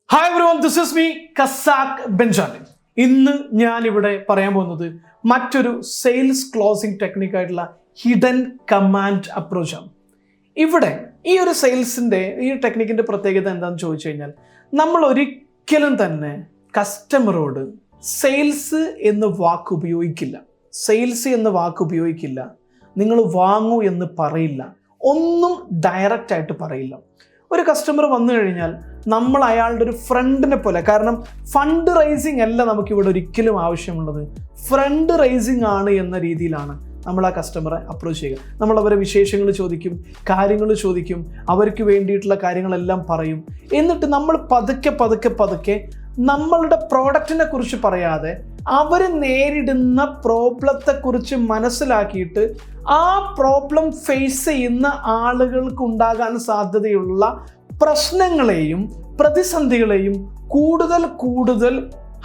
Hi everyone, this is me, Casac Benjali. ഇന്ന് ഞാൻ ഇവിടെ പറയാൻ പോകുന്നത് മറ്റൊരു സെയിൽസ് ക്ലോസിംഗ് ടെക്നിക്കായിട്ടുള്ള ഹിഡൻ കമാൻഡ് അപ്രോച്ചാണ്. ഇവിടെ ഈ ഒരു സെയിൽസിൻ്റെ ഈ ടെക്നിക്കിൻ്റെ പ്രത്യേകത എന്താണെന്ന് ചോദിച്ചു കഴിഞ്ഞാൽ, നമ്മൾ ഒരിക്കലും തന്നെ കസ്റ്റമറോട് സെയിൽസ് എന്ന വാക്ക് ഉപയോഗിക്കില്ല. സെയിൽസ് എന്ന വാക്ക് ഉപയോഗിക്കില്ല. നിങ്ങൾ വാങ്ങൂ എന്ന് പറയില്ല. ഒന്നും ഡയറക്റ്റായിട്ട് പറയില്ല. ഒരു കസ്റ്റമർ വന്നു കഴിഞ്ഞാൽ നമ്മൾ അയാളുടെ ഒരു ഫ്രണ്ടിനെ പോലെ, കാരണം ഫണ്ട് റൈസിങ് അല്ല നമുക്കിവിടെ ഒരിക്കലും ആവശ്യമുള്ളത്, ഫ്രണ്ട് റൈസിങ് ആണ് എന്ന രീതിയിലാണ് നമ്മൾ ആ കസ്റ്റമറെ അപ്രോച്ച് ചെയ്യുക. നമ്മൾ അവരെ വിശേഷങ്ങൾ ചോദിക്കും, കാര്യങ്ങൾ ചോദിക്കും, അവർക്ക് വേണ്ടിയിട്ടുള്ള കാര്യങ്ങളെല്ലാം പറയും. എന്നിട്ട് നമ്മൾ പതുക്കെ നമ്മളുടെ പ്രോഡക്റ്റിനെ കുറിച്ച് പറയാതെ അവർ നേരിടുന്ന പ്രോബ്ലത്തെക്കുറിച്ച് മനസ്സിലാക്കിയിട്ട് ആ പ്രോബ്ലം ഫേസ് ചെയ്യുന്ന ആളുകൾക്ക് ഉണ്ടാകാൻ സാധ്യതയുള്ള പ്രശ്നങ്ങളെയും പ്രതിസന്ധികളെയും കൂടുതൽ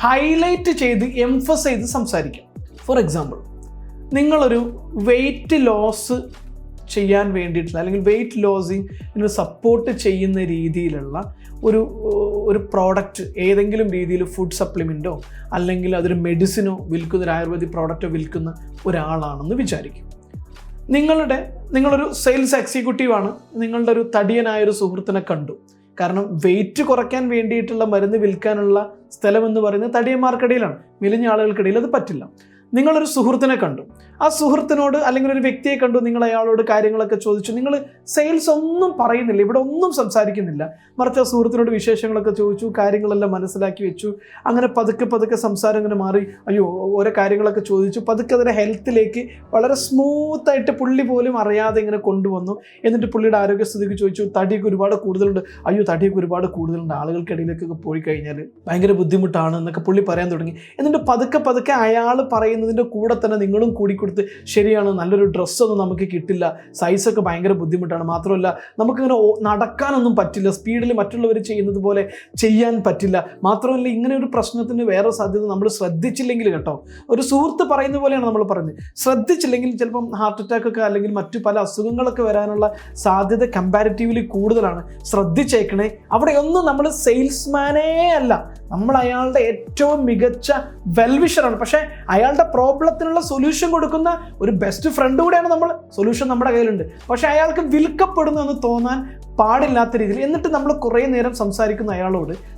ഹൈലൈറ്റ് ചെയ്ത് എംഫസൈസ് ചെയ്ത് സംസാരിക്കും. ഫോർ എക്സാമ്പിൾ, നിങ്ങളൊരു വെയിറ്റ് ലോസ് ചെയ്യാൻ വേണ്ടിയിട്ടുള്ള അല്ലെങ്കിൽ വെയിറ്റ് ലോസിങ് സപ്പോർട്ട് ചെയ്യുന്ന രീതിയിലുള്ള ഒരു പ്രോഡക്റ്റ് ഏതെങ്കിലും രീതിയിൽ ഫുഡ് സപ്ലിമെൻറ്റോ അല്ലെങ്കിൽ അതൊരു മെഡിസിനോ വിൽക്കുന്ന, ഒരു ആയുർവേദിക് പ്രോഡക്റ്റോ വിൽക്കുന്ന ഒരാളാണെന്ന് വിചാരിക്കും. നിങ്ങളൊരു സെയിൽസ് എക്സിക്യൂട്ടീവാണ്. നിങ്ങളുടെ ഒരു തടിയനായൊരു സുഹൃത്തിനെ കണ്ടു. കാരണം വെയിറ്റ് കുറയ്ക്കാൻ വേണ്ടിയിട്ടുള്ള മരുന്ന് വിൽക്കാനുള്ള സ്ഥലം എന്ന് പറയുന്നത് തടിയന്മാർക്കിടയിലാണ്, മെലിഞ്ഞ ആളുകൾക്കിടയിൽ അത് പറ്റില്ല. നിങ്ങളൊരു സുഹൃത്തിനെ കണ്ടു. ആ സുഹൃത്തിനോട് അല്ലെങ്കിൽ ഒരു വ്യക്തിയെ കണ്ടു, നിങ്ങൾ അയാളോട് കാര്യങ്ങളൊക്കെ ചോദിച്ചു. നിങ്ങൾ സെയിൽസ് ഒന്നും പറയുന്നില്ല, ഇവിടെ ഒന്നും സംസാരിക്കുന്നില്ല. മറിച്ച് ആ സുഹൃത്തിനോട് വിശേഷങ്ങളൊക്കെ ചോദിച്ചു, കാര്യങ്ങളെല്ലാം മനസ്സിലാക്കി വെച്ചു. അങ്ങനെ പതുക്കെ സംസാരം ഇങ്ങനെ മാറി, ഓരോ കാര്യങ്ങളൊക്കെ ചോദിച്ചു. പതുക്കെ അതിൻ്റെ ഹെൽത്തിലേക്ക് വളരെ സ്മൂത്തായിട്ട് പുള്ളി പോലും അറിയാതെ ഇങ്ങനെ കൊണ്ടുവന്നു. എന്നിട്ട് പുള്ളിയുടെ ആരോഗ്യസ്ഥിതിക്ക് ചോദിച്ചു, തടിയൊക്കെ ഒരുപാട് കൂടുതലുണ്ട്. തടിയൊക്കെ ഒരുപാട് കൂടുതലുണ്ട്, ആളുകൾക്കിടയിലേക്കൊക്കെ പോയി കഴിഞ്ഞാൽ ഭയങ്കര ബുദ്ധിമുട്ടാണ് എന്നൊക്കെ പുള്ളി പറയാൻ തുടങ്ങി. എന്നിട്ട് പതുക്കെ അയാൾ പറയുന്നതിൻ്റെ കൂടെ തന്നെ നിങ്ങളും കൂടിക്കൊടുത്ത്, ശരിയാണ്, നല്ലൊരു ഡ്രസ്സൊന്നും നമുക്ക് കിട്ടില്ല, സൈസൊക്കെ ഭയങ്കര ബുദ്ധിമുട്ടാണ്, മാത്രമല്ല നമുക്കിങ്ങനെ നടക്കാനൊന്നും പറ്റില്ല, സ്പീഡിൽ മറ്റുള്ളവർ ചെയ്യുന്നത് പോലെ ചെയ്യാൻ പറ്റില്ല, മാത്രമല്ല ഇങ്ങനെ ഒരു പ്രശ്നത്തിന് വേറെ സാധ്യത നമ്മൾ ശ്രദ്ധിച്ചില്ലെങ്കിൽ കേട്ടോ, ഒരു സുഹൃത്ത് പറയുന്ന പോലെയാണ് നമ്മൾ പറയുന്നത്, ശ്രദ്ധിച്ചില്ലെങ്കിൽ ചിലപ്പം ഹാർട്ട് അറ്റാക്ക് ഒക്കെ അല്ലെങ്കിൽ മറ്റു പല അസുഖങ്ങളൊക്കെ വരാനുള്ള സാധ്യത കമ്പാരിറ്റീവ്ലി കൂടുതലാണ്, ശ്രദ്ധിച്ചേക്കണേ. അവിടെയൊന്നും നമ്മൾ സെയിൽസ്മാനേ അല്ല, നമ്മൾ അയാളുടെ ഏറ്റവും മികച്ച വെൽവിഷറാണ്. പക്ഷേ അയാളുടെ പ്രോബ്ലത്തിനുള്ള സൊല്യൂഷൻ കൊടുക്കുന്ന ഒരു ബെസ്റ്റ് ഫ്രണ്ട് കൂടെയാണ് നമ്മൾ. സൊല്യൂഷൻ നമ്മുടെ കയ്യിലുണ്ട്, പക്ഷെ അയാൾക്ക് വിൽക്കപ്പെടുന്നു എന്ന് തോന്നാൻ പാടില്ലാത്ത രീതിയിൽ. എന്നിട്ട് നമ്മൾ കുറേ നേരം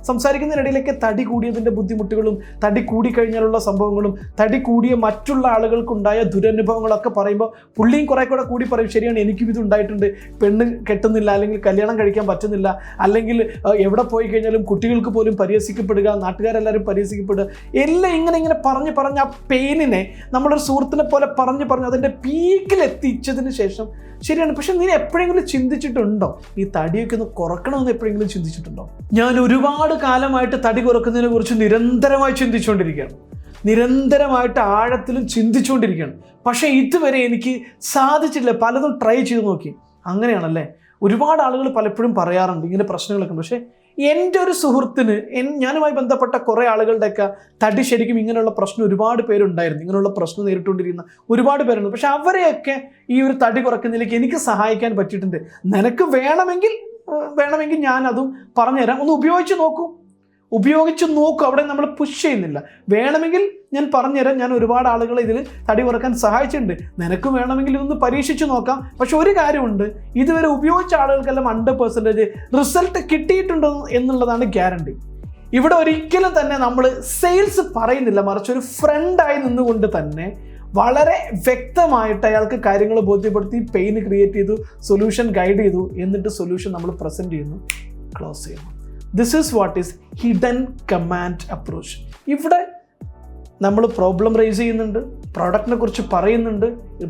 സംസാരിക്കുന്നതിനിടയിലേക്ക് തടി കൂടിയതിൻ്റെ ബുദ്ധിമുട്ടുകളും തടി കൂടിക്കഴിഞ്ഞാലുള്ള സംഭവങ്ങളും തടി കൂടിയ മറ്റുള്ള ആളുകൾക്കുണ്ടായ ദുരനുഭവങ്ങളൊക്കെ പറയുമ്പോൾ പുള്ളിയും കുറേ കൂടി പറയും, ശരിയാണ്, എനിക്കും ഇത് ഉണ്ടായിട്ടുണ്ട്, പെണ്ണ് കെട്ടുന്നില്ല, അല്ലെങ്കിൽ കല്യാണം കഴിക്കാൻ പറ്റുന്നില്ല, അല്ലെങ്കിൽ എവിടെ പോയി കഴിഞ്ഞാലും കുട്ടികൾക്ക് പോലും പരിഹസിക്കപ്പെടുക, നാട്ടുകാരെല്ലാവരും പരിഹസിക്കപ്പെടുക, എല്ലാം ഇങ്ങനെ പറഞ്ഞ് ആ പെയിനിനെ നമ്മളൊരു സുഹൃത്തിനെ പോലെ പറഞ്ഞ് അതിൻ്റെ പീക്കിലെത്തിച്ചതിന് ശേഷം, ശരിയാണ്, പക്ഷെ നീ എപ്പോഴെങ്കിലും ചിന്തിച്ചിട്ടുണ്ടോ ഈ തടിയൊക്കെ ഒന്ന് കുറക്കണമെന്ന് എപ്പോഴെങ്കിലും ചിന്തിച്ചിട്ടുണ്ടോ? ഞാൻ ഒരുപാട് കാലമായിട്ട് തടി കുറക്കുന്നതിനെ കുറിച്ച് നിരന്തരമായി ചിന്തിച്ചുകൊണ്ടിരിക്കുകയാണ്, നിരന്തരമായിട്ട് ആഴത്തിലും ചിന്തിച്ചുകൊണ്ടിരിക്കുകയാണ്. പക്ഷേ ഇതുവരെ എനിക്ക് സാധിച്ചില്ല. പലതും ട്രൈ ചെയ്ത് നോക്കി. അങ്ങനെയാണല്ലേ, ഒരുപാട് ആളുകൾ പലപ്പോഴും പറയാറുണ്ട് ഇങ്ങനെ പ്രശ്നങ്ങളൊക്കെ. പക്ഷേ എൻ്റെ ഒരു സുഹൃത്തിന്, ഞാനുമായി ബന്ധപ്പെട്ട കുറേ ആളുകളുടെയൊക്കെ തടി ശരിക്കും ഇങ്ങനെയുള്ള പ്രശ്നം ഒരുപാട് പേരുണ്ടായിരുന്നു, ഇങ്ങനെയുള്ള പ്രശ്നം നേരിട്ടുകൊണ്ടിരിക്കുന്ന ഒരുപാട് പേരുണ്ട്. പക്ഷെ അവരെയൊക്കെ ഈ ഒരു തടി കുറയ്ക്കുന്നതിലേക്ക് എനിക്ക് സഹായിക്കാൻ പറ്റിയിട്ടുണ്ട്. നിനക്ക് വേണമെങ്കിൽ ഞാൻ അതും പറഞ്ഞുതരാം, ഒന്ന് ഉപയോഗിച്ച് നോക്കൂ. അവിടെ നമ്മൾ പുഷ് ചെയ്യുന്നില്ല. വേണമെങ്കിൽ ഞാൻ പറഞ്ഞുതരാം, ഞാൻ ഒരുപാട് ആളുകളെ ഇതിൽ തടി കുറക്കാൻ സഹായിച്ചിട്ടുണ്ട്, നിനക്ക് വേണമെങ്കിൽ ഇതൊന്ന് പരീക്ഷിച്ച് നോക്കാം. പക്ഷെ ഒരു കാര്യമുണ്ട്, ഇതുവരെ ഉപയോഗിച്ച ആളുകൾക്കെല്ലാം 100% റിസൾട്ട് കിട്ടിയിട്ടുണ്ട് എന്നുള്ളതാണ് ഗ്യാരണ്ടി. ഇവിടെ ഒരിക്കലും തന്നെ നമ്മൾ സെയിൽസ് പറയുന്നില്ല, മറിച്ച് ഒരു ഫ്രണ്ടായി നിന്നുകൊണ്ട് തന്നെ വളരെ വ്യക്തമായിട്ട് അയാൾക്ക് കാര്യങ്ങൾ ബോധ്യപ്പെടുത്തി, പെയിൻ ക്രിയേറ്റ് ചെയ്തു, സൊല്യൂഷൻ ഗൈഡ് ചെയ്തു, എന്നിട്ട് സൊല്യൂഷൻ നമ്മൾ പ്രസൻറ്റ് ചെയ്യുന്നു, ക്ലോസ് ചെയ്യുന്നു. This is what is hidden command approach. ഇവിടെ നമ്മൾ പ്രോബ്ലം റേസ് ചെയ്യുന്നുണ്ട്, പ്രോഡക്റ്റിനെ കുറിച്ച് പറയുന്നുണ്ട്,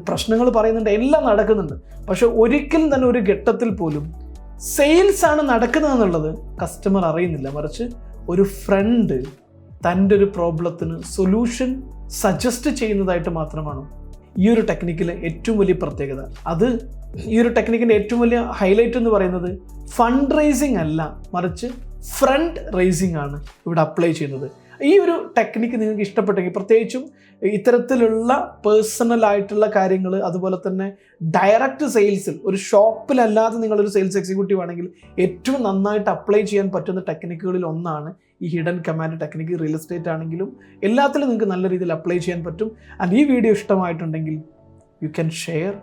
പ്രശ്നങ്ങൾ പറയുന്നുണ്ട്, എല്ലാം നടക്കുന്നുണ്ട്. പക്ഷെ ഒരിക്കലും തന്നെ ഒരു ഘട്ടത്തിൽ പോലും സെയിൽസ് ആണ് നടക്കുന്നതെന്നുള്ളത് കസ്റ്റമർ അറിയുന്നില്ല. മറിച്ച് ഒരു ഫ്രണ്ട് തൻ്റെ ഒരു പ്രോബ്ലത്തിന് സൊല്യൂഷൻ സജസ്റ്റ് ചെയ്യുന്നതായിട്ട് മാത്രമാണ് ഈ ഒരു ടെക്നിക്കിലെ ഏറ്റവും വലിയ പ്രത്യേകത. ഈ ഒരു ടെക്നിക്കിൻ്റെ ഏറ്റവും വലിയ ഹൈലൈറ്റ് എന്ന് പറയുന്നത് ഫണ്ട് റേസിങ് അല്ല, മറിച്ച് ഫ്രണ്ട് റേസിങ് ആണ് ഇവിടെ അപ്ലൈ ചെയ്യുന്നത്. ഈ ഒരു ടെക്നിക്ക് നിങ്ങൾക്ക് ഇഷ്ടപ്പെട്ടെങ്കിൽ, പ്രത്യേകിച്ചും ഇത്തരത്തിലുള്ള പേഴ്സണൽ ആയിട്ടുള്ള കാര്യങ്ങൾ, അതുപോലെ തന്നെ ഡയറക്റ്റ് സെയിൽസിൽ ഒരു ഷോപ്പിലല്ലാതെ നിങ്ങളൊരു സെയിൽസ് എക്സിക്യൂട്ടീവ് ആണെങ്കിൽ ഏറ്റവും നന്നായിട്ട് അപ്ലൈ ചെയ്യാൻ പറ്റുന്ന ടെക്നിക്കുകളിൽ ഒന്നാണ് ഈ hidden command technique. Real estate ആണെങ്കിലും എല്ലാത്തിലും നിങ്ങൾക്ക് നല്ല രീതിയിൽ അപ്ലൈ ചെയ്യാൻ പറ്റും. ആൻഡ് ഈ വീഡിയോ ഇഷ്ടമായിട്ടുണ്ടെങ്കിൽ you can share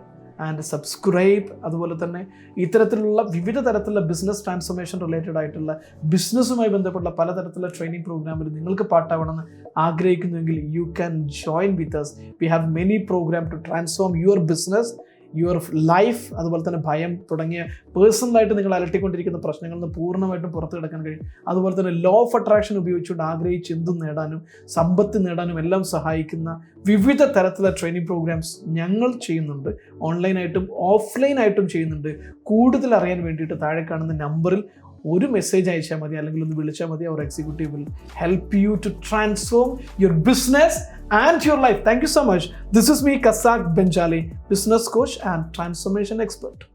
and subscribe. അതുപോലെ തന്നെ ഇത്തരത്തിലുള്ള വിവിധ തരത്തിലുള്ള ബിസിനസ് ട്രാൻസ്ഫോർമേഷൻ റിലേറ്റഡ് ആയിട്ടുള്ള ബിസിനസ്സുമായി ബന്ധപ്പെട്ട പലതരത്തിലുള്ള ട്രെയിനിങ് പ്രോഗ്രാമിൽ നിങ്ങൾക്ക് പാർട്ടാവണമെന്ന് ആഗ്രഹിക്കുന്നുവെങ്കിൽ you can join with us. We have many programme to transform your business, your life. അതുപോലെ തന്നെ ഭയം തുടങ്ങിയ പേഴ്സണലായിട്ട് നിങ്ങൾ അലട്ടിക്കൊണ്ടിരിക്കുന്ന പ്രശ്നങ്ങളിൽ നിന്ന് പൂർണ്ണമായിട്ടും പുറത്തു കിടക്കാൻ കഴിയും. അതുപോലെ തന്നെ ലോ ഓഫ് അട്രാക്ഷൻ ഉപയോഗിച്ചുകൊണ്ട് ആഗ്രഹിച്ച് എന്തും നേടാനും സമ്പത്ത് നേടാനും എല്ലാം സഹായിക്കുന്ന വിവിധ തരത്തിലുള്ള ട്രെയിനിങ് പ്രോഗ്രാംസ് ഞങ്ങൾ ചെയ്യുന്നുണ്ട്. ഓൺലൈനായിട്ടും ഓഫ്ലൈനായിട്ടും ചെയ്യുന്നുണ്ട്. കൂടുതൽ അറിയാൻ വേണ്ടിയിട്ട് താഴെ കാണുന്ന നമ്പറിൽ ഒരു മെസ്സേജ് അയച്ചാൽ മതി, അല്ലെങ്കിൽ ഒന്ന് വിളിച്ചാൽ മതി. അവർ executive will help you to transform your business and your life. Thank you so much. This is me, Casac Benjali, business coach and transformation expert.